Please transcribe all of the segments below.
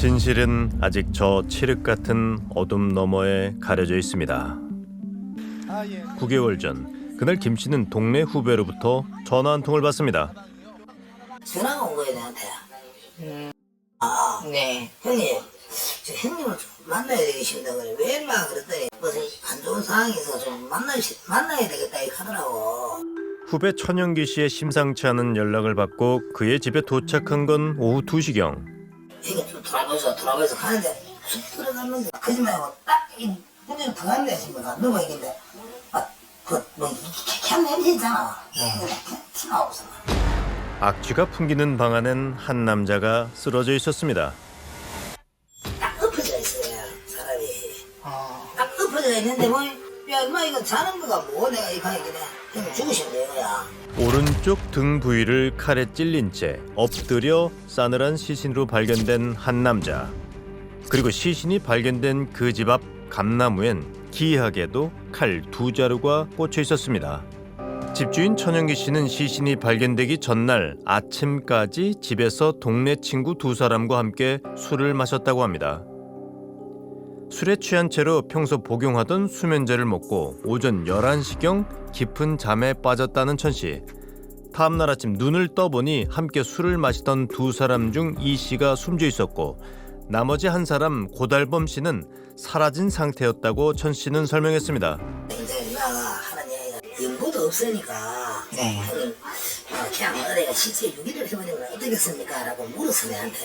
진실은 아직 저 칠흑 같은 어둠 너머에 가려져 있습니다. 9개월 전 그날 김 씨는 동네 후배로부터 전화 한 통을 받습니다. 전화가 온 거예요, 나한테. 네. 형님, 저 형님을 좀 만나야 되겠습니다. 그래. 왜 인마 그랬더니 무슨 안 좋은 상황에서 좀 만나야 되겠다 이렇게 하더라고. 후배 천영기 씨의 심상치 않은 연락을 받고 그의 집에 도착한 건 오후 2시경. 형님 좀 돌아보면서 가는데 쑥 들어갔는데 거짓말하고 딱이 문제를 들어갔네 싶어서 누워있는데 그뭐 캔 냄새 있잖아. 티가 없어. 악취가 풍기는 방 안엔 한 남자가 쓰러져 있었습니다. 딱 엎어져 있어요, 사람이. 딱 엎어져 있는데 뭐, 야, 엄마 이거 자는 거가 뭐 내가 이거 하길래 형님 죽으시면 되는 거야. 오른쪽 등 부위를 칼에 찔린 채 엎드려 싸늘한 시신으로 발견된 한 남자. 그리고 시신이 발견된 그 집 앞 감나무엔 기이하게도 칼 2자루가 꽂혀 있었습니다. 집주인 천영기 씨는 시신이 발견되기 전날 아침까지 집에서 동네 친구 2사람과 함께 술을 마셨다고 합니다. 술에 취한 채로 평소 복용하던 수면제를 먹고 오전 11시경 깊은 잠에 빠졌다는 천 씨. 다음날 아침 눈을 떠보니 함께 술을 마시던 2사람 중 이 씨가 숨져 있었고 나머지 한 사람 고달범 씨는 사라진 상태였다고 천 씨는 설명했습니다. 이제 나가 하는 얘기가 연고도 없으니까 네. 형님 그냥 어디가 시체 유기를 해버리면 어떻겠습니까? 라고 물었어 내한테.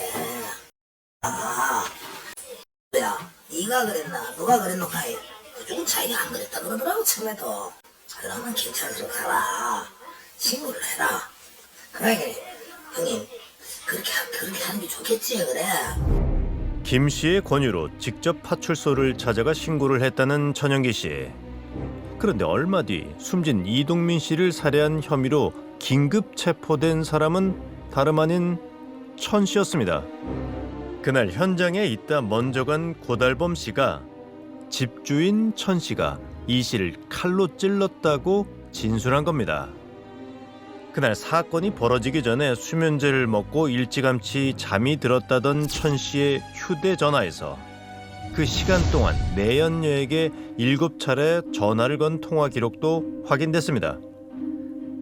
야 네가 그랬나 누가 그랬노 하이 그중 자기가 안 그랬다 그러더라고 처음에도. 그러면 경찰서로 가라 신고를 해라. 그러니까 형님 그렇게 하는 게 좋겠지 그래. 김 씨의 권유로 직접 파출소를 찾아가 신고를 했다는 천영기 씨. 그런데 얼마 뒤 숨진 이동민 씨를 살해한 혐의로 긴급 체포된 사람은 다름 아닌 천 씨였습니다. 그날 현장에 있다 먼저 간 고달범 씨가 집주인 천 씨가 이 씨를 칼로 찔렀다고 진술한 겁니다. 그날 사건이 벌어지기 전에 수면제를 먹고 일찌감치 잠이 들었다던 천 씨의 휴대전화에서 그 시간 동안 내연녀에게 7차례 전화를 건 통화 기록도 확인됐습니다.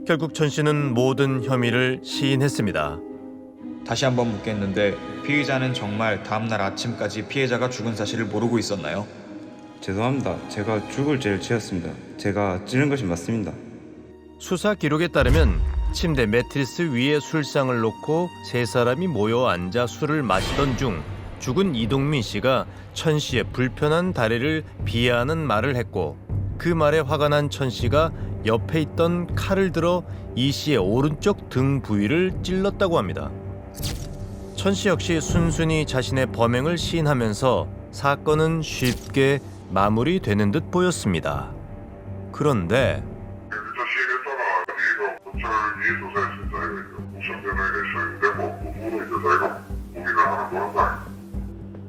결국 천 씨는 모든 혐의를 시인했습니다. 다시 한번 묻겠는데 피의자는 정말 다음날 아침까지 피해자가 죽은 사실을 모르고 있었나요? 죄송합니다. 제가 죽을 죄를 지었습니다. 제가 찌른 것이 맞습니다. 수사 기록에 따르면 침대 매트리스 위에 술상을 놓고 3사람이 모여 앉아 술을 마시던 중 죽은 이동민 씨가 천 씨의 불편한 다리를 비하하는 말을 했고 그 말에 화가 난 천 씨가 옆에 있던 칼을 들어 이 씨의 오른쪽 등 부위를 찔렀다고 합니다. 천 씨 역시 순순히 자신의 범행을 시인하면서 사건은 쉽게 마무리되는 듯 보였습니다. 그런데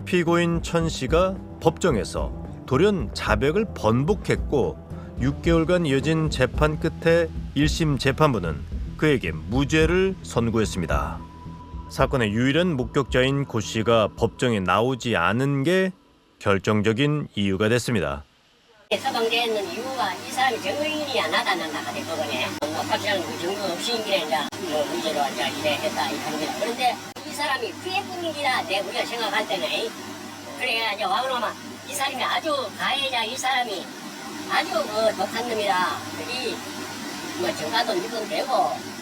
피고인 천 씨가 법정에서 돌연 자백을 번복했고 6개월간 이어진 재판 끝에 1심 재판부는 그에게 무죄를 선고했습니다. 사건의 유일한 목격자인 고 씨가 법정에 나오지 않은 게 결정적인 이유가 됐습니다. 서방되는 이유가 이 사람이 정의인이 안 나타난다가 됐거든요. 확실한 증거 없이 이제 문제로 이제 이래했다 이 합니다. 그런데 이 사람이 피해뿐이라 우리가 생각할 때는 그래야 이제 와그러면 이 사람이 아주 가해자 이 사람이 아주 독한 놈이라 이 증가도 믿어되고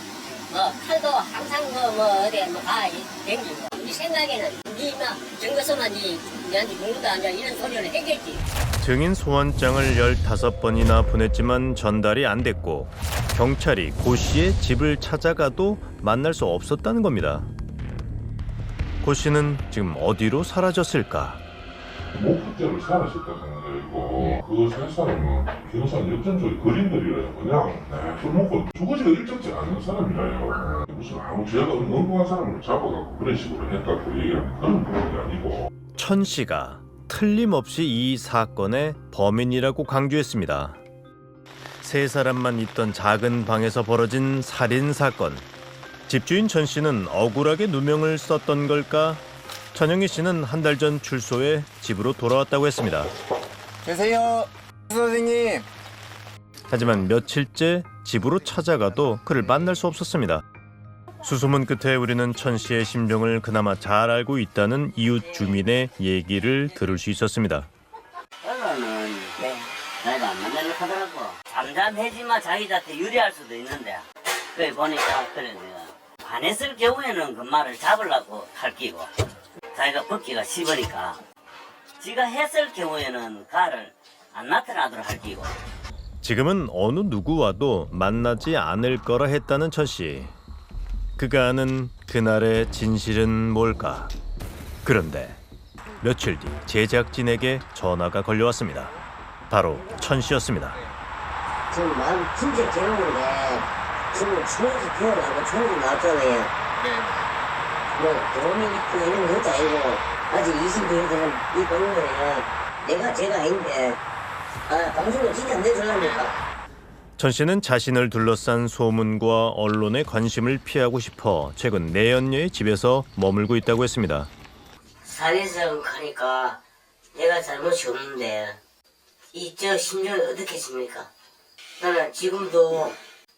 칼도 항상 어디 다 댕기고 우리 생각에는 니가 증거서만 니한테 죽는다 이런 소리를 했겠지. 증인 소환장을 15번이나 보냈지만 전달이 안 됐고 경찰이 고 씨의 집을 찾아가도 만날 수 없었다는 겁니다. 고 씨는 지금 어디로 사라졌을까? 목적을 사라졌다 생각이고 그 세 사람은 기능상 역전적인 그림들이래요. 그냥 술 먹고 죽어지가 일적지 않은 사람이래요. 무슨 아무 죄가 없는 엉뚱한 사람을 잡아갖고 그런 식으로 했다고 얘기하는 그런 부분이 아니고. 천 씨가 틀림없이 이 사건의 범인이라고 강조했습니다. 3사람만 있던 작은 방에서 벌어진 살인 사건. 집주인 천 씨는 억울하게 누명을 썼던 걸까? 천영희 씨는 한 달 전 출소해 집으로 돌아왔다고 했습니다. 계세요, 선생님. 하지만 며칠째 집으로 찾아가도 그를 만날 수 없었습니다. 수소문 끝에 우리는 천 씨의 심정을 그나마 잘 알고 있다는 이웃 주민의 얘기를 들을 수 있었습니다. 언론은 내가 안 만나려고 하더라고. 잠잠해지만 자기한테 유리할 수도 있는데 그래 보니까 그래 내가 반했을 경우에는 그 말을 잡으려고 할끼고 자기가 벗기가 씹으니까 지가 했을 경우에는 가를 안 나타나도록 할끼고 지금은 어느 누구와도 만나지 않을 거라 했다는 천 씨. 그가 아는 그날의 진실은 뭘까? 그런데 며칠 뒤 제작진에게 전화가 걸려왔습니다. 바로 천 씨였습니다. 지금 마음 진짜 괴로운데 지금 중국에서 태어나고 중국 나왔잖아요. 뭐 돈이 있고 이런 것도 아니고 아직 20대에 되는 이 동네에 내가 제가 아닌데 방송을 진짜 안 내줄랍니까? 천 씨는 자신을 둘러싼 소문과 언론의 관심을 피하고 싶어 최근 내연녀의 집에서 머물고 있다고 했습니다. 사회성 하니까 내가 잘못이 없는데 저 심정이 어떻겠습니까? 나는 지금도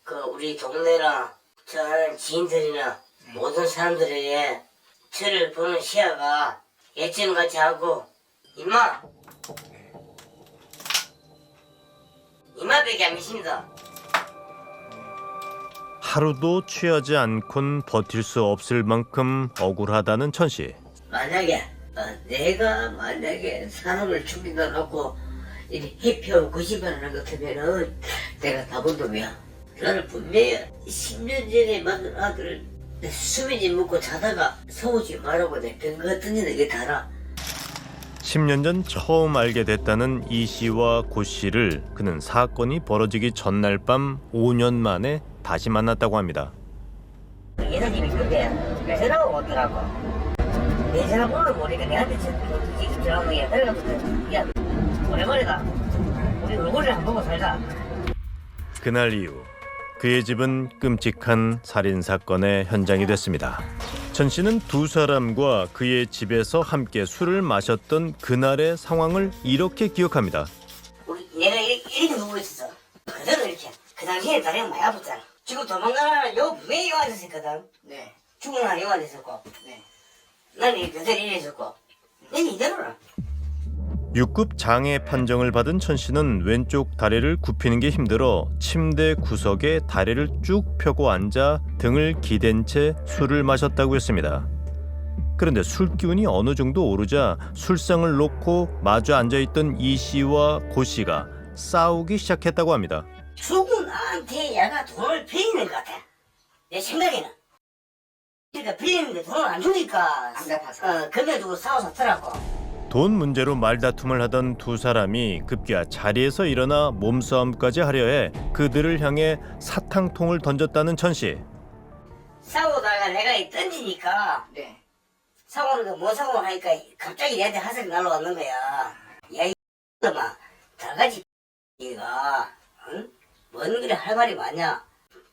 그 우리 동네나 저 아는 지인들이나 모든 사람들에게 저를 보는 시야가 예전 같지 않고 이마밖에 안 미십니다. 하루도 취하지 않곤 버틸 수 없을 만큼 억울하다는 천 씨. 만약에 내가 사람을 죽이다 놓고 이렇게 해피하고 거짓말하는 것 같으면은 내가 다본놈이야. 나는 분명히 10년 전에 만난 아들을 수면제 먹고 자다가 속지 말라고 내병 같은 데는 이게 달아. 10년 전 처음 알게 됐다는 이 씨와 고 씨를 그는 사건이 벌어지기 전날 밤 5년 만에 다시 만났다고 합니다. 예사님이 그때 내 전화가 오더라고. 내 전화번호를 모르니까 내한테 전화한 거야. 그래가지고 야 오랜만이다. 우리 얼굴을 안 보고 살자. 그날 이후 그의 집은 끔찍한 살인사건의 현장이 됐습니다. 천 씨는 두 사람과 그의 집에서 함께 술을 마셨던 그날의 상황을 이렇게 기억합니다. 내가 이렇게 누워 있었어. 그대로 이렇게. 그 당시에 다리가 많이 아팠잖아. 지금 도망가는 요 분명히 요 앉았었거든. 네. 죽은 날 요 앉았었고. 네. 나는 그대로 이래 있었고. 내가 이대로라. 6급 장애 판정을 받은 천 씨는 왼쪽 다리를 굽히는 게 힘들어 침대 구석에 다리를 쭉 펴고 앉아 등을 기댄 채 술을 마셨다고 했습니다. 그런데 술 기운이 어느 정도 오르자 술상을 놓고 마주 앉아있던 이 씨와 고 씨가 싸우기 시작했다고 합니다. 죽은 나한테 얘가 돈을 빌리는 것 같아. 내 생각에는. 그러니까 빌리는데 돈을 안 주니까 안 갚아서. 그래가지고 싸워서더라고. 돈 문제로 말다툼을 하던 두 사람이 급기야 자리에서 일어나 몸싸움까지 하려 해 그들을 향해 사탕통을 던졌다는 천 씨. 싸우다가 내가 던지니까 사고는 뭐 사고 하니까 갑자기 내한테 화살이 날라왔는 거야. 야 이 놈아 달가지 이가 응? 뭔 그래 할 말이 많냐.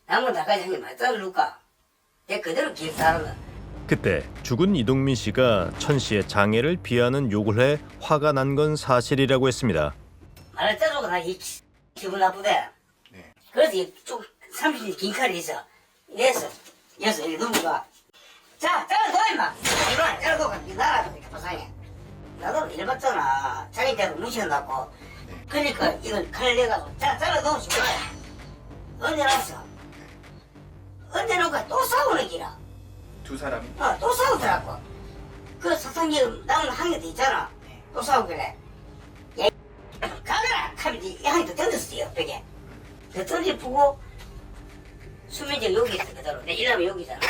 남은 달가지 한개 말짱을 놓을까. 내가 그대로 기억하는 거야. 그때 죽은 이동민 씨가 천 씨의 장애를 비하는 욕을 해 화가 난 건 사실이라고 했습니다. 말을 짜주고 나 기분 나쁘대. 그래서 좀 30년 긴 칼이 있어. 이래서 이렇게 누구가 자 잘라둬 임마. 이만 잘라둬. 나라 보상해. 나도 일 봤잖아. 자기 대로 무시한다고. 그러니까 이걸 칼 내가지고 자 잘라둬 싶어. 언제 났어? 언제 놓고 또 싸우는 기라. 두 사람이? 또 싸우더라고. 그 사탕이 남은 한 개 더 있잖아. 또 싸우길래 야 가거라 하면 이 한이 더 던졌어요 벽에. 더 던져보고 수면제 여기 있어 그대로. 내 일하면 여기잖아.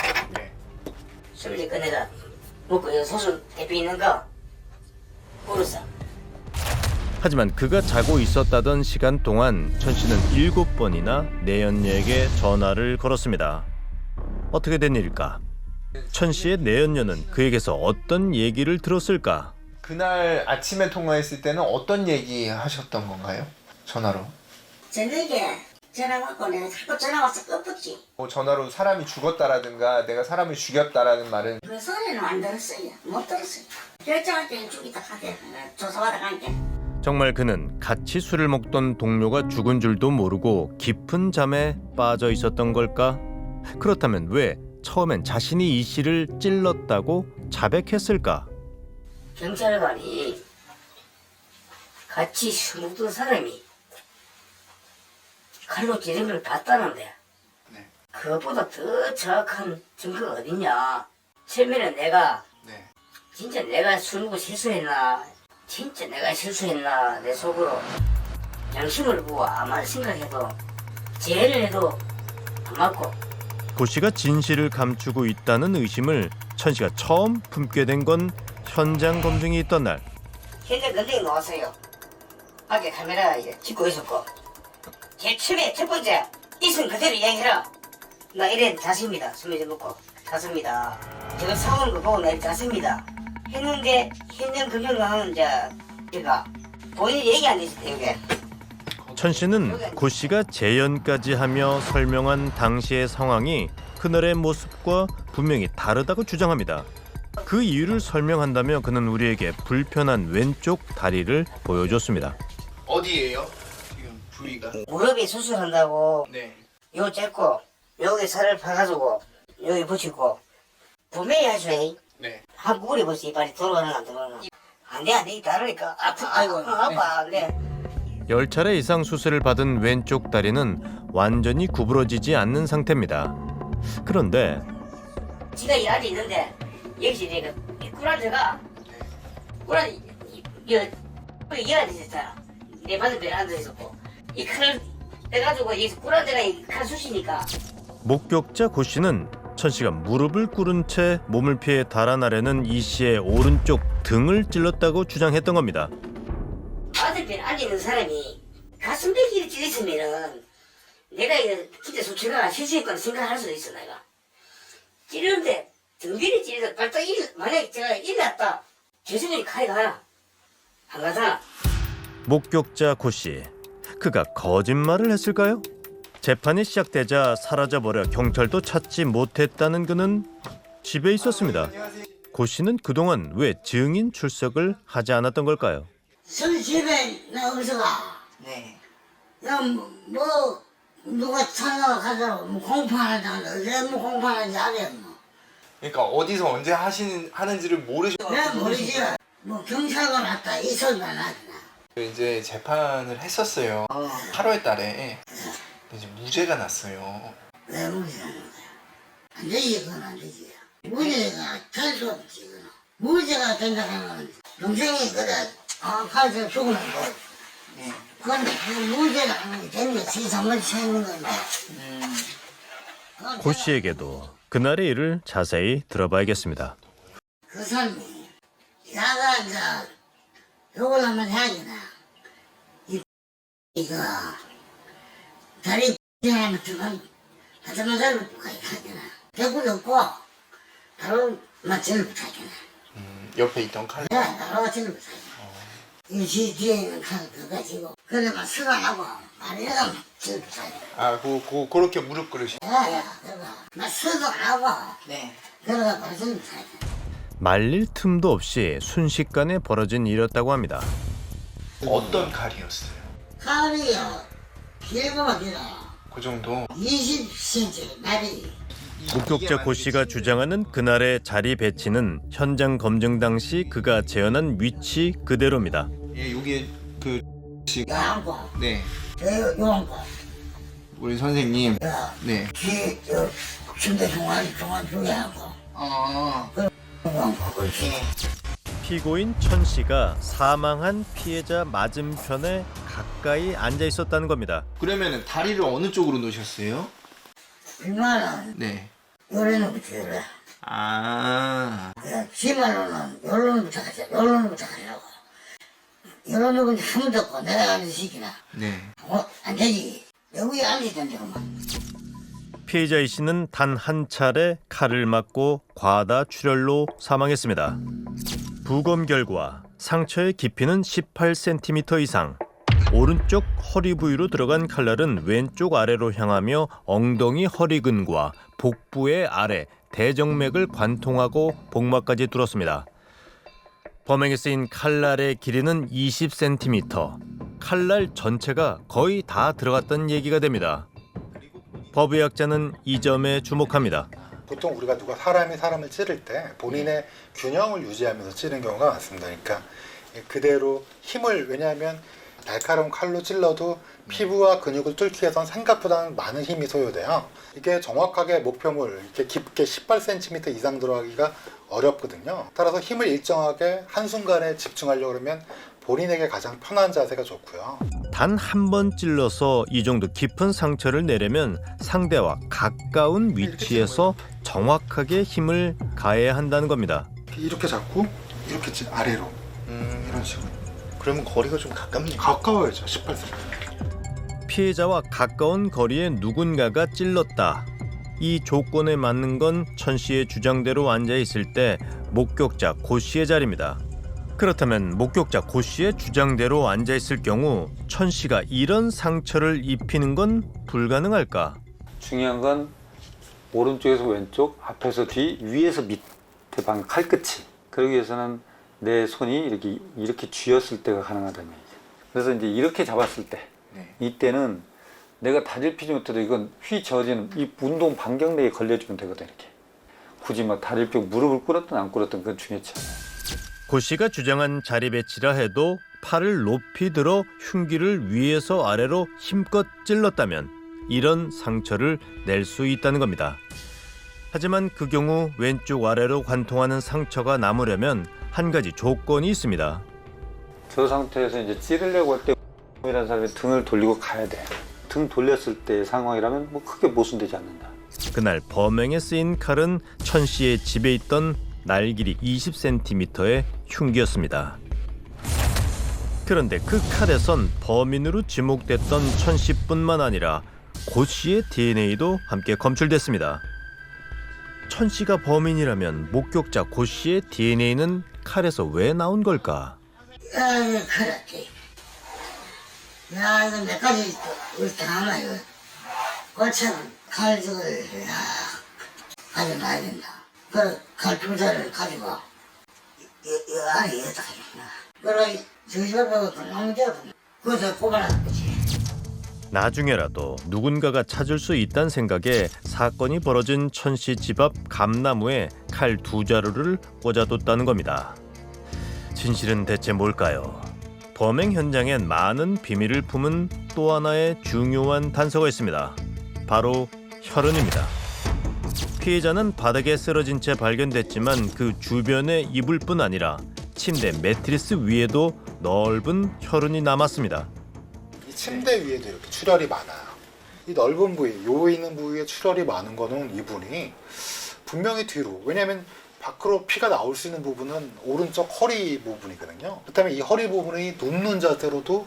수면제 꺼내다 먹고 여기 소순 대표 있는 거 울었어. 하지만 그가 자고 있었다던 시간 동안 천 씨는 7번이나 내연녀에게 전화를 걸었습니다. 어떻게 된 일일까? 천 씨의 내연녀는 그에게서 어떤 얘기를 들었을까? 그날 아침에 통화했을 때는 어떤 얘기 하셨던 건가요? 전화로? 저녁에 전화 받고 내가 자꾸 전화 와서 끄떡지. 뭐 전화로 사람이 죽었다라든가 내가 사람을 죽였다라는 말은 그 소리는 안 들었어요. 못 들었어요. 결정할 때는 죽이다 가게 조사받아 갈게. 정말 그는 같이 술을 먹던 동료가 죽은 줄도 모르고 깊은 잠에 빠져 있었던 걸까? 그렇다면 왜 처음엔 자신이 이 씨를 찔렀다고 자백했을까? 경찰관이 같이 술 먹던 사람이 칼로 찌른 걸 봤다는데 네. 그것보다 더 정확한 증거가 어딨냐. 처음에는 내가 네. 진짜 내가 술 먹고 실수했나, 진짜 내가 실수했나, 내 속으로 양심을 보고 아무리 생각해도 죄를 해도 안 맞고. 고 씨가 진실을 감추고 있다는 의심을 천 씨가 처음 품게 된 건 현장 검증이 있던 날. 현장 검증이 나왔어요. 밖에 카메라 이제 찍고 있었고, 제일 처음에 첫 번째 있은 그대로 이야기해라. 나 이래 잤습니다. 술 좀 먹고 잤습니다. 제가 사오는 거 보고 내가 잤습니다 했는데 현장 검증을 하는 이제 제가 본인이 얘기 안 했어요. 이게 천 씨는 고 씨가 재연까지 하며 설명한 당시의 상황이 그날의 모습과 분명히 다르다고 주장합니다. 그 이유를 설명한다며 그는 우리에게 불편한 왼쪽 다리를 보여줬습니다. 어디예요? 지금 부위가? 무릎이 수술한다고 네. 요 쨌고 여기 살을 파가지고 여기 붙이고 분명히 하셔야 네. 한 구부리 벌써 이빨이 돌아가는 안 돌아가나. 안돼 이게 다르니까 아파 안돼. 10차례 이상 수술을 받은 왼쪽 다리는 완전히 구부러지지 않는 상태입니다. 그런데 지가 일하지 있는데 여기서 내가 꿀한테가 꿀한 이거 앉아있었잖아. 내 바닥에 앉아있었고 이 칼을 떼가지고 여기서 꿀한테가 이 칼 쑤시니까 목격자 고 씨는 천 씨가 무릎을 꿇은 채 몸을 피해 달아나려는 이 씨의 오른쪽 등을 찔렀다고 주장했던 겁니다. 바닥에 앉아있는 사람이 가슴배기를 찔렸으면은 내가 이거 진짜 수치가 실수했거나 생각할 수도 있어. 내가 찌르는데 등비를 찔러서 발딱 만약에 제가 일났다 죄송해이 칼이 가나 안 가잖아. 목격자 고 씨, 그가 거짓말을 했을까요? 재판이 시작되자 사라져버려 경찰도 찾지 못했다는 그는 집에 있었습니다. 고 씨는 그동안 왜 증인 출석을 하지 않았던 걸까요? 술 집에 나 어디서 가? 네. 야뭐 누가 찾아가 가자고 뭐 공판하지 않아. 왜 뭐 공판하는지 알아요 뭐. 그러니까 어디서 언제 하는지를 모르시. 내가 모르지. 뭐 경찰관 왔다 이 소리가 나지 나. 이제 재판을 했었어요. 8월 달에 이제 무죄가 났어요. 왜 무죄하는 거야? 안 되지 그건 안 되지. 무죄가 될 수 없지 그건. 무죄가 된다는 건 동생이 그래 가서 죽는 거. 네. 그건 그 무죄가 되는 게 세상을 채우는 건데. 고 씨에게도 그날의 일을 자세히 들어봐야겠습니다. 그 사람이 야가 이제 욕을 한번 해야겠나. 이거 다리 하면 두번 하자만 잘 붙어가야겠나. 배구도 없고 바로 맞지를 못하겠나. 옆에 있던 칼. 바로 맞지를 못하겠나. 이 뒤에 있는 칼을 더 가지고 그래 막 수강하고 말이라도 맞지를 못하겠나. 그렇게 무릎 꿇으시. 야야 그래 막 수도 안 하고 네. 그러다 맞지를 못하겠나. 말릴 틈도 없이 순식간에 벌어진 일이었다고 합니다. 어떤 칼이었어요? 칼이요 길고만 길어요. 그 정도. 20cm 날이. 목격자 고 씨가 주장하는 그날의 자리 배치는 현장 검증 당시 그가 재현한 위치 그대로입니다. 예, 여기 그 요 앉고 네. 요 앉고 우리 선생님. 요 네. 뒤저 침대 중간 쪽에 앉고 요 앉고 그렇지. 피고인 천 씨가 사망한 피해자 맞은편에 가까이 앉아 있었다는 겁니다. 그러면은 다리를 어느 쪽으로 놓으셨어요? 일만은 네. 요래는 붙여라. 아. 지말로는 요런 붙여가자. 요런 붙여가자고. 요런 놈은 힘도 없고 내가 앉아 시키나. 네. 안 되지. 여기 앉아있던데 그만. 피해자 이 씨는 단 한 차례 칼을 맞고 과다 출혈로 사망했습니다. 부검 결과 상처의 깊이는 18cm 이상, 오른쪽 허리 부위로 들어간 칼날은 왼쪽 아래로 향하며 엉덩이 허리근과 복부의 아래 대정맥을 관통하고 복막까지 뚫었습니다. 범행에 쓰인 칼날의 길이는 20cm. 칼날 전체가 거의 다 들어갔다는 얘기가 됩니다. 법의학자는 이 점에 주목합니다. 보통 우리가 누가 사람을 찌를 때 본인의 균형을 유지하면서 찌르는 경우가 많습니다. 그러니까 그대로 힘을, 왜냐하면 날카로운 칼로 찔러도 피부와 근육을 뚫기 위해서는 생각보다는 많은 힘이 소요돼요. 이게 정확하게 목표물 이렇게 깊게 18cm 이상 들어가기가 어렵거든요. 따라서 힘을 일정하게 한순간에 집중하려고 그러면 본인에게 가장 편한 자세가 좋고요. 단 한 번 찔러서 이 정도 깊은 상처를 내려면 상대와 가까운 위치에서 정확하게 힘을 가해야 한다는 겁니다. 이렇게 잡고 이렇게 아래로 이런 식으로. 그러면 거리가 좀 가깝네요. 가까워야죠. 18cm. 피해자와 가까운 거리에 누군가가 찔렀다. 이 조건에 맞는 건 천 씨의 주장대로 앉아 있을 때 목격자 고 씨의 자리입니다. 그렇다면 목격자 고 씨의 주장대로 앉아 있을 경우 천 씨가 이런 상처를 입히는 건 불가능할까? 중요한 건 오른쪽에서 왼쪽, 앞에서 뒤, 위에서 밑에 방 칼끝이. 그러기 위해서는 내 손이 이렇게 쥐었을 때가 가능하다는 얘기죠. 그래서 이제 이렇게 잡았을 때, 이때는 내가 다리를 피지 못해도 이건 휘저어지는 이 운동 반경 내에 걸려주면 되거든. 이렇게 굳이 막 다리를 펴고 무릎을 꿇었든 안 꿇었든 그건 중요치 않아요. 고 씨가 주장한 자리 배치라 해도 팔을 높이 들어 흉기를 위에서 아래로 힘껏 찔렀다면 이런 상처를 낼 수 있다는 겁니다. 하지만 그 경우 왼쪽 아래로 관통하는 상처가 남으려면 한 가지 조건이 있습니다. 저 상태에서 이제 찌르려고 할 때 이라는 사람이 등을 돌리고 가야 돼. 등 돌렸을 때의 상황이라면 뭐 크게 모순되지 않는다. 그날 범행에 쓰인 칼은 천 씨의 집에 있던 날 길이 20cm의 흉기였습니다. 그런데 그 칼에선 범인으로 지목됐던 천 씨뿐만 아니라 고 씨의 DNA도 함께 검출됐습니다. 천 씨가 범인이라면 목격자 고 씨의 DNA는 칼에서 왜 나온 걸까? 야, 이거 그렇지. 야, 이거 몇 가지 이렇게 하나, 이거. 골처럼 칼죽을, 가져놔야 된다. 그 칼 두자를 가지고, 이 안에 여기다 가져놔. 그래, 저 집에 그 나무대로, 그것을 뽑아놨는 거지. 나중에라도 누군가가 찾을 수 있다는 생각에 사건이 벌어진 천 씨 집 앞 감나무에 칼 2자루를 꽂아뒀다는 겁니다. 진실은 대체 뭘까요? 범행 현장엔 많은 비밀을 품은 또 하나의 중요한 단서가 있습니다. 바로 혈흔입니다. 피해자는 바닥에 쓰러진 채 발견됐지만 그 주변의 이불뿐 아니라 침대 매트리스 위에도 넓은 혈흔이 남았습니다. 이 침대 위에도 이렇게 출혈이 많아요. 이 넓은 부위, 요 있는 부위에 출혈이 많은 거는 이분이 분명히 뒤로, 왜냐하면 밖으로 피가 나올 수 있는 부분은 오른쪽 허리 부분이거든요. 그렇다면 이 허리 부분이 눕는 자세로도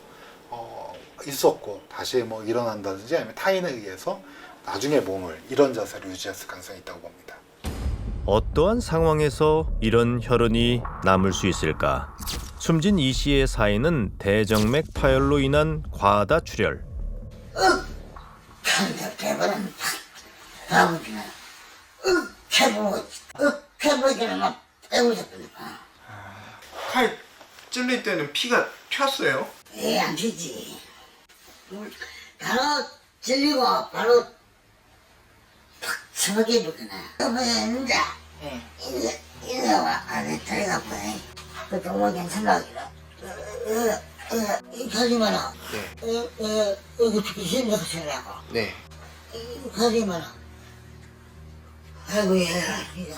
있었고 다시 뭐 일어난다든지 아니면 타인에 의해서 나중에 몸을 이런 자세로 유지했을 가능성이 있다고 봅니다. 어떠한 상황에서 이런 혈흔이 남을 수 있을까? 숨진 이 씨의 사인은 대정맥 파열로 인한 과다 출혈. 대버는 아버지는 캐보기는 막 빼고 싶으니까. 칼 찔릴 때는 피가 튀었어요? 안 튀지. 바로 찔리고 바로 팍 쳐박이 붙구나. 그러면 이제 이래와 안에 들어가고 그 정말 괜찮다. 이렇게 하지마는 이거 귀신 같으라고. 네. 이렇게 하지마는 아이고 얘가 이거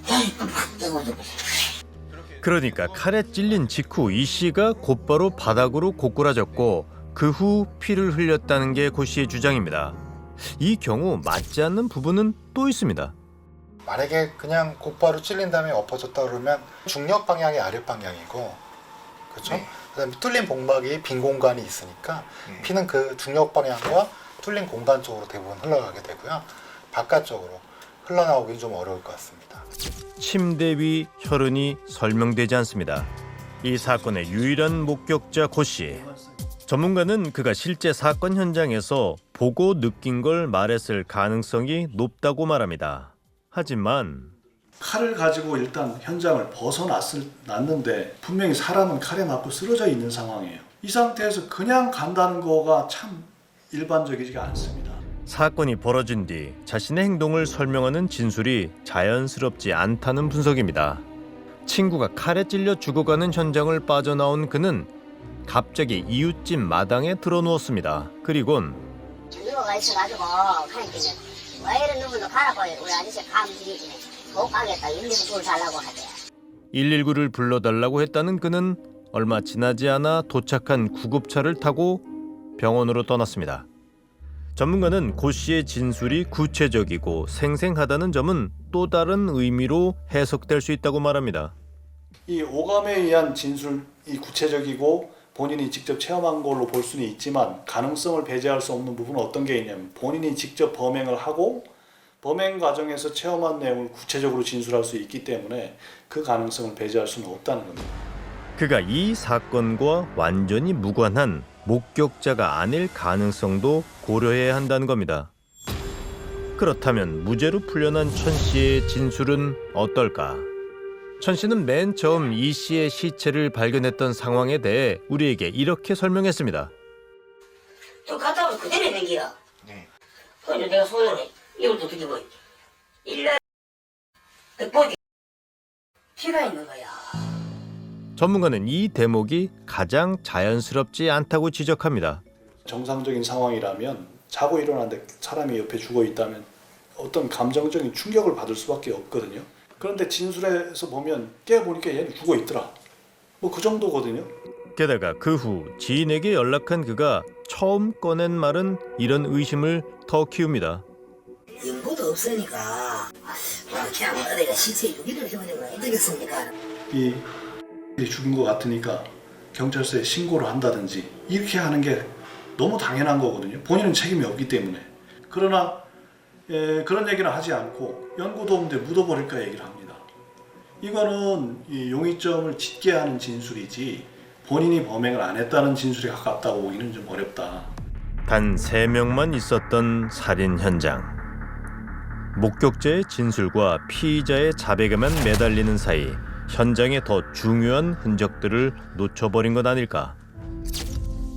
다시 또팍 떼고 싶었어. 그러니까 칼에 찔린 직후 이 씨가 곧바로 바닥으로 고꾸라졌고 그 후 피를 흘렸다는 게 고 씨의 주장입니다. 이 경우 맞지 않는 부분은 또 있습니다. 만약에 그냥 곧바로 찔린 다음에 엎어졌다 그러면 중력 방향이 아랫 방향이고, 그렇죠? 네. 그다음에 뚫린 복막이 빈 공간이 있으니까 피는 그 중력 방향과 뚫린 공간 쪽으로 대부분 흘러가게 되고요. 바깥쪽으로 흘러나오기는 좀 어려울 것 같습니다. 침대 위 혈흔이 설명되지 않습니다. 이 사건의 유일한 목격자 고 씨. 전문가는 그가 실제 사건 현장에서 보고 느낀 걸 말했을 가능성이 높다고 말합니다. 하지만 칼을 가지고 일단 현장을 벗어났는데 분명히 사람은 칼에 맞고 쓰러져 있는 상황이에요. 이 상태에서 그냥 간다는 거가 참 일반적이지가 않습니다. 사건이 벌어진 뒤 자신의 행동을 설명하는 진술이 자연스럽지 않다는 분석입니다. 친구가 칼에 찔려 죽어가는 현장을 빠져나온 그는 갑자기 이웃집 마당에 드러누웠습니다. 그리곤 누워가 있어가지고 하니까 왜 이런 놈들도 가라고 우리 아저씨 감지기지 못 가겠다 119를 달라고 하대. 119를 불러달라고 했다는 그는 얼마 지나지 않아 도착한 구급차를 타고 병원으로 떠났습니다. 전문가는 고 씨의 진술이 구체적이고 생생하다는 점은 또 다른 의미로 해석될 수 있다고 말합니다. 이 오감에 의한 진술이 구체적이고 본인이 직접 체험한 걸로 볼 수는 있지만 가능성을 배제할 수 없는 부분은 어떤 게 있냐면 본인이 직접 범행을 하고 범행 과정에서 체험한 내용을 구체적으로 진술할 수 있기 때문에 그 가능성을 배제할 수는 없다는 겁니다. 그가 이 사건과 완전히 무관한 목격자가 아닐 가능성도 고려해야 한다는 겁니다. 그렇다면 무죄로 풀려난 천 씨의 진술은 어떨까? 천 씨는 맨 처음 이 씨의 시체를 발견했던 상황에 대해 우리에게 이렇게 설명했습니다. 또 갔다 오면 그대로 생기야. 네. 그래서 내가 손으로 이것도 뒤집어. 일날 보디 피가 있는 거야. 전문가는 이 대목이 가장 자연스럽지 않다고 지적합니다. 정상적인 상황이라면 자고 일어났는데 사람이 옆에 죽어 있다면 어떤 감정적인 충격을 받을 수밖에 없거든요. 그런데 진술에서 보면 깨보니까 얘는 죽어 있더라. 뭐 그 정도거든요. 게다가 그 후 지인에게 연락한 그가 처음 꺼낸 말은 이런 의심을 더 키웁니다. 연고도 없으니까 그냥 어디가 시체 유기를 해버리면 어떻겠습니까? 이 죽은 것 같으니까 경찰서에 신고를 한다든지 이렇게 하는 게 너무 당연한 거거든요. 본인은 책임이 없기 때문에. 그러나 그런 얘기는 하지 않고 연고도 없는데 묻어버릴까 얘기를 합니다. 이거는 이 용의점을 짙게 하는 진술이지 본인이 범행을 안 했다는 진술에 가깝다고 보기는 좀 어렵다. 단 3명만 있었던 살인 현장. 목격자의 진술과 피의자의 자백에만 매달리는 사이 현장의 더 중요한 흔적들을 놓쳐버린 것 아닐까?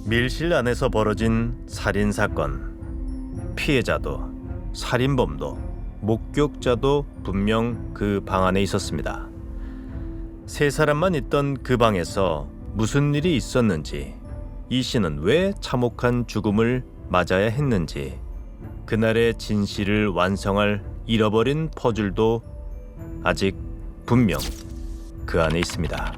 밀실 안에서 벌어진 살인 사건. 피해자도 살인범도 목격자도 분명 그 방 안에 있었습니다. 3사람만 있던 그 방에서 무슨 일이 있었는지, 이 씨는 왜 참혹한 죽음을 맞아야 했는지, 그날의 진실을 완성할 잃어버린 퍼즐도 아직 분명 그 안에 있습니다.